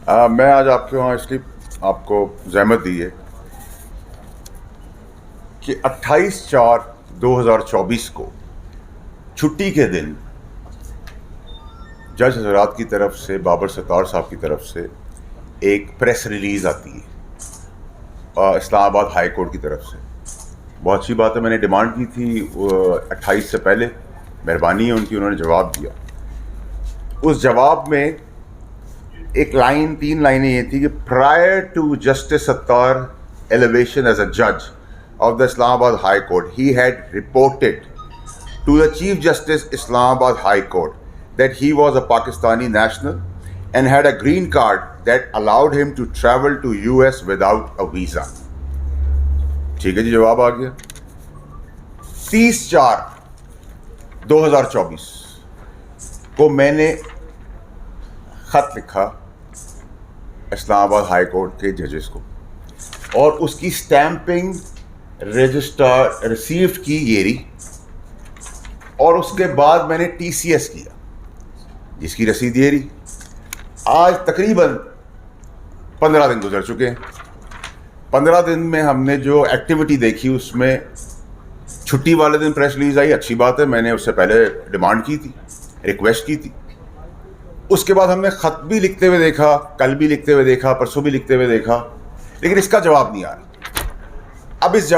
میں آج آپ کے وہاں اس لیے آپ کو زحمت دی ہے کہ 28/4/2024 کو چھٹی کے دن جج حضرات کی طرف سے بابر ستار صاحب کی طرف سے ایک پریس ریلیز آتی ہے اسلام آباد ہائی کورٹ کی طرف سے. بہت اچھی بات ہے. میں نے ڈیمانڈ کی تھی 28 سے پہلے. مہربانی ہے ان کی, انہوں نے جواب دیا. اس جواب میں ایک لائن, 3 لائنیں یہ تھی کہ prior to Justice Sattar elevation as a judge of the Islamabad High Court, he had reported to the Chief Justice Islamabad High Court that he was a Pakistani national and had a green card that allowed him to travel to US without a visa. ٹھیک ہے جی, جواب آ گیا. 30/4/2024 کو میں نے خط لکھا اسلام آباد ہائی کورٹ کے ججز کو, اور اس کی سٹیمپنگ رجسٹر ریسیوڈ کی یہ رہی, اور اس کے بعد میں نے ٹی سی ایس کیا جس کی رسید یہ رہی. آج تقریباً 15 دن گزر چکے ہیں. 15 دن میں ہم نے جو ایکٹیویٹی دیکھی اس میں چھٹی والے دن پریس ریلیز آئی, اچھی بات ہے. میں نے اس سے پہلے ڈیمانڈ کی تھی, ریکویسٹ کی تھی. اس کے بعد ہم نے خط بھی لکھتے ہوئے دیکھا, کل بھی لکھتے ہوئے دیکھا, پرسوں بھی لکھتے ہوئے دیکھا, لیکن اس کا جواب نہیں آ رہا. اب اس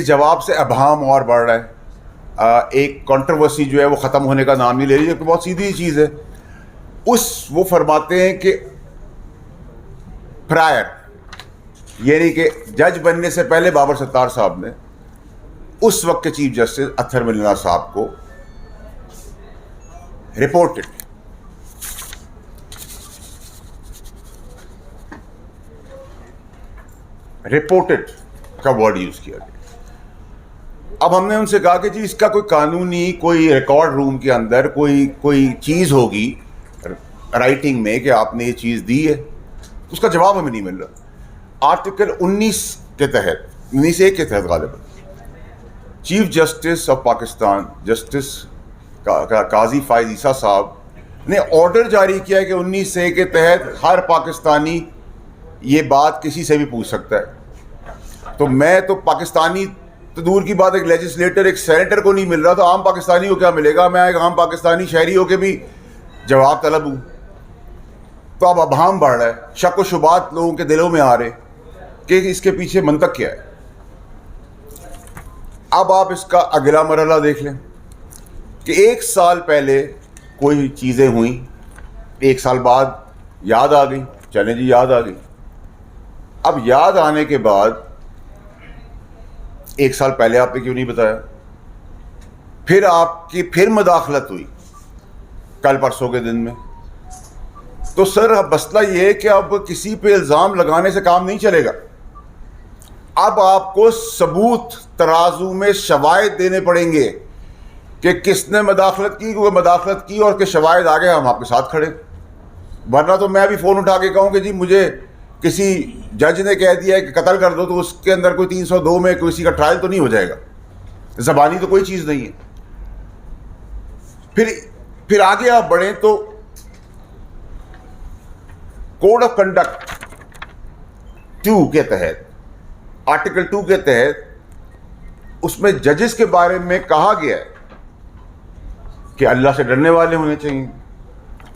جواب سے ابہام اور بڑھ رہا ہے. ایک کنٹروورسی جو ہے وہ ختم ہونے کا نام نہیں لے رہی, جو کہ بہت سیدھی چیز ہے. وہ فرماتے ہیں کہ پرائر, یعنی کہ جج بننے سے پہلے بابر ستار صاحب نے اس وقت کے چیف جسٹس اطہر ملنا صاحب کو رپورٹڈ کا ورڈ یوز کیا گیا. اب ہم نے ان سے کہا کہ جی اس کا کوئی قانونی, کوئی ریکارڈ روم کے اندر کوئی چیز ہوگی رائٹنگ میں کہ آپ نے یہ چیز دی ہے. اس کا جواب ہمیں نہیں مل رہا. آرٹیکل 19 کے تحت, 19(1) کے تحت غالباً chief justice of Pakistan justice قاضی فائز عیسیٰ صاحب نے آرڈر جاری کیا ہے کہ 19(1) کے تحت ہر پاکستانی یہ بات کسی سے بھی پوچھ سکتا ہے. تو میں تو پاکستانی تو دور کی بات, ایک لیجسلیٹر, ایک سینیٹر کو نہیں مل رہا, تو عام پاکستانی کو کیا ملے گا؟ میں ایک عام پاکستانی شہری ہو کے بھی جواب طلب ہوں. تو اب ابہام بڑھ رہا ہے, شک و شبہات لوگوں کے دلوں میں آ رہے کہ اس کے پیچھے منطق کیا ہے. اب آپ اس کا اگلا مرحلہ دیکھ لیں کہ 1 سال پہلے کوئی چیزیں ہوئیں, 1 سال بعد یاد آ گئی, چلیں جی یاد آ گئی. اب یاد آنے کے بعد 1 سال پہلے آپ نے کیوں نہیں بتایا؟ پھر آپ کی پھر مداخلت ہوئی کل پرسوں کے دن میں. تو سر اب مسئلہ یہ ہے کہ اب کسی پہ الزام لگانے سے کام نہیں چلے گا. اب آپ کو ثبوت ترازو میں شواہد دینے پڑیں گے کہ کس نے مداخلت کی, وہ مداخلت کی, اور کہ شواہد آگے ہم آپ کے ساتھ کھڑے. ورنہ تو میں بھی فون اٹھا کے کہوں کہ جی مجھے کسی جج نے کہہ دیا ہے کہ قتل کر دو, تو اس کے اندر کوئی 302 میں کسی کا ٹرائل تو نہیں ہو جائے گا. زبانی تو کوئی چیز نہیں ہے. پھر آگے آپ بڑھیں تو کوڈ آف کنڈکٹ 2 کے تحت, آرٹیکل 2 کے تحت, اس میں ججز کے بارے میں کہا گیا ہے کہ اللہ سے ڈرنے والے ہونے چاہیے,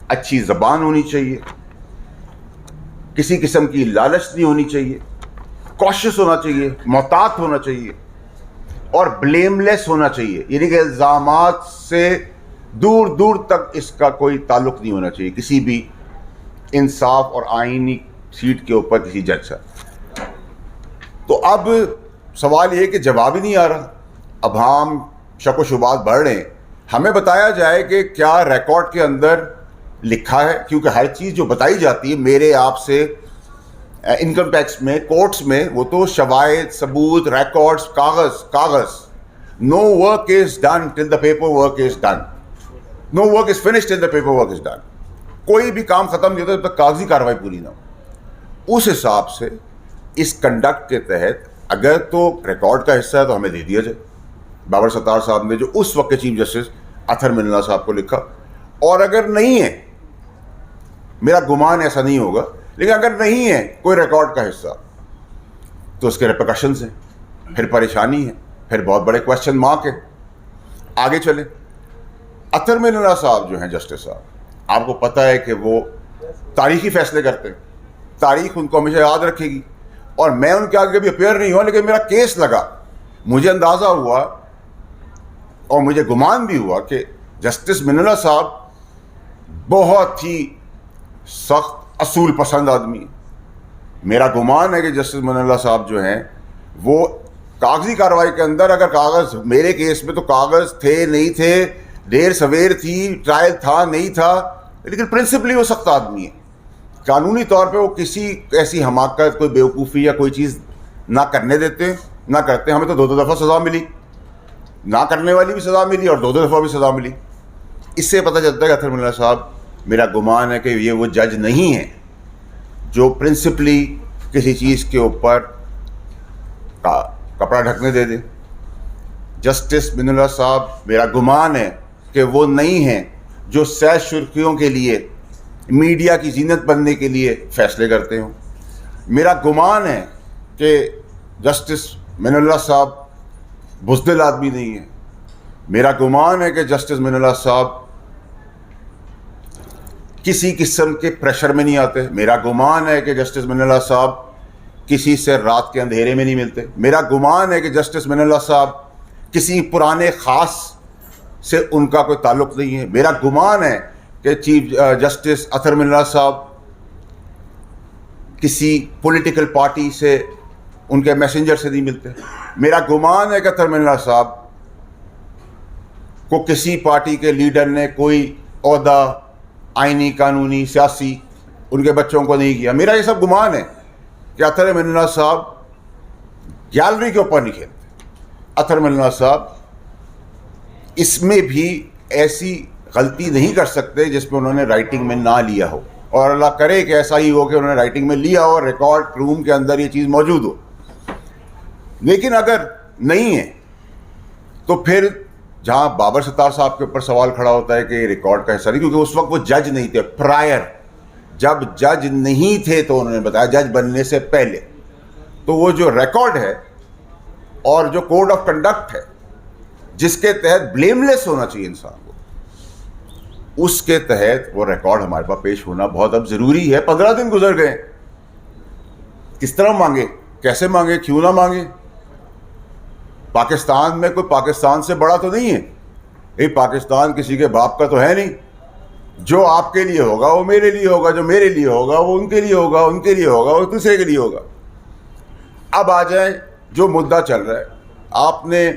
اچھی زبان ہونی چاہیے, کسی قسم کی لالچ نہیں ہونی چاہیے, کوشش ہونا چاہیے, محتاط ہونا چاہیے, اور بلیم لیس ہونا چاہیے. یعنی کہ الزامات سے دور دور تک اس کا کوئی تعلق نہیں ہونا چاہیے کسی بھی انصاف اور آئینی سیٹ کے اوپر کسی جج سے. تو اب سوال یہ کہ جواب ہی نہیں آ رہا, ابہام, شک و شبہات بڑھ رہے ہیں. ہمیں بتایا جائے کہ کیا ریکارڈ کے اندر لکھا ہے, کیونکہ ہر چیز جو بتائی جاتی ہے میرے آپ سے انکم ٹیکس میں, کورٹس میں, وہ تو شواہد, ثبوت, ریکارڈز, کاغذ. No work is done till the paperwork is done. No work is finished till the paperwork is done. کوئی بھی کام ختم نہیں ہوتا جب تک کاغذی کارروائی پوری نہ ہو. اس حساب سے اس کنڈکٹ کے تحت اگر تو ریکارڈ کا حصہ ہے تو ہمیں دے دیا جائے. بابر ستار صاحب نے جو اس وقت کے چیف جسٹس اطہر ملنا صاحب کو لکھا, اور اگر نہیں ہے, میرا گمان ایسا نہیں ہوگا, لیکن اگر نہیں ہے کوئی ریکارڈ کا حصہ تو اس کے ریپرکشنز ہیں, پھر پریشانی ہے, پھر بہت بڑے کوشچن مارک ہے. آگے چلیں. اطہر من اللہ صاحب جو ہیں جسٹس صاحب, آپ کو پتہ ہے کہ وہ تاریخی فیصلے کرتے ہیں, تاریخ ان کو ہمیشہ یاد رکھے گی. اور میں ان کے آگے کبھی اپیئر نہیں ہوا, لیکن میرا کیس لگا, مجھے اندازہ ہوا اور مجھے گمان بھی ہوا کہ جسٹس من اللہ صاحب بہت ہی سخت اصول پسند آدمی ہیں. میرا گمان ہے کہ جسٹس من اللہ صاحب جو ہیں وہ کاغذی کارروائی کے اندر, اگر کاغذ میرے کیس میں تو کاغذ تھے نہیں تھے, دیر سویر تھی, ٹرائل تھا نہیں تھا, لیکن پرنسپلی وہ سخت آدمی ہے. قانونی طور پہ وہ کسی ایسی حماقت, کوئی بیوقوفی یا کوئی چیز نہ کرنے دیتے, نہ کرتے. ہمیں تو 2 دفعہ سزا ملی, نہ کرنے والی بھی سزا ملی اور 2 دفعہ بھی سزا ملی. اس سے پتہ چلتا ہے کہ اطہر من اللہ صاحب, میرا گمان ہے کہ یہ وہ جج نہیں ہیں جو پرنسپلی کسی چیز کے اوپر کپڑا ڈھکنے دے دے. جسٹس من اللہ صاحب, میرا گمان ہے کہ وہ نہیں ہیں جو سیر سرخیوں کے لیے, میڈیا کی زینت بننے کے لیے فیصلے کرتے ہوں. میرا گمان ہے کہ جسٹس من اللہ صاحب بزدل آدمی نہیں ہے. میرا گمان ہے کہ جسٹس من اللہ صاحب کسی قسم کے پریشر میں نہیں آتے. میرا گمان ہے کہ جسٹس من اللہ صاحب کسی سے رات کے اندھیرے میں نہیں ملتے. میرا گمان ہے کہ جسٹس من اللہ صاحب کسی پرانے خاص سے ان کا کوئی تعلق نہیں ہے. میرا گمان ہے کہ چیف جسٹس اطہر من اللہ صاحب کسی پولیٹیکل پارٹی سے, ان کے میسنجر سے نہیں ملتے. میرا گمان ہے کہ اطہر من اللہ صاحب کو کسی پارٹی کے لیڈر نے کوئی عہدہ آئینی, قانونی, سیاسی ان کے بچوں کو نہیں کیا. میرا یہ سب گمان ہے کہ اطہر من اللہ صاحب گیلری کے اوپر نہیں کھیلتے. اطہر من اللہ صاحب اس میں بھی ایسی غلطی نہیں کر سکتے جس پہ انہوں نے رائٹنگ میں نہ لیا ہو, اور اللہ کرے کہ ایسا ہی ہو کہ انہوں نے رائٹنگ میں لیا ہو اور ریکارڈ روم کے اندر یہ چیز موجود ہو. لیکن اگر نہیں ہے تو پھر جہاں بابر ستار صاحب کے اوپر سوال کھڑا ہوتا ہے کہ یہ ریکارڈ کا حصہ نہیں, کیونکہ اس وقت وہ جج نہیں تھے. پرائر جب جج نہیں تھے تو انہوں نے بتایا, جج بننے سے پہلے. تو وہ جو ریکارڈ ہے اور جو کوڈ آف کنڈکٹ ہے جس کے تحت بلیم لیس ہونا چاہیے انسان کو, اس کے تحت وہ ریکارڈ ہمارے پاس پیش ہونا بہت اب ضروری ہے. 15 دن گزر گئے, کس طرح مانگے, کیسے مانگے, کیوں نہ مانگے؟ پاکستان میں کوئی پاکستان سے بڑا تو نہیں ہے. یہ پاکستان کسی کے باپ کا تو ہے نہیں. جو آپ کے لیے ہوگا وہ میرے لیے ہوگا, جو میرے لیے ہوگا وہ ان کے لیے ہوگا, ان کے لیے ہوگا وہ دوسرے کے لیے ہوگا. اب آ جائیں جو مدعا چل رہا ہے. آپ نے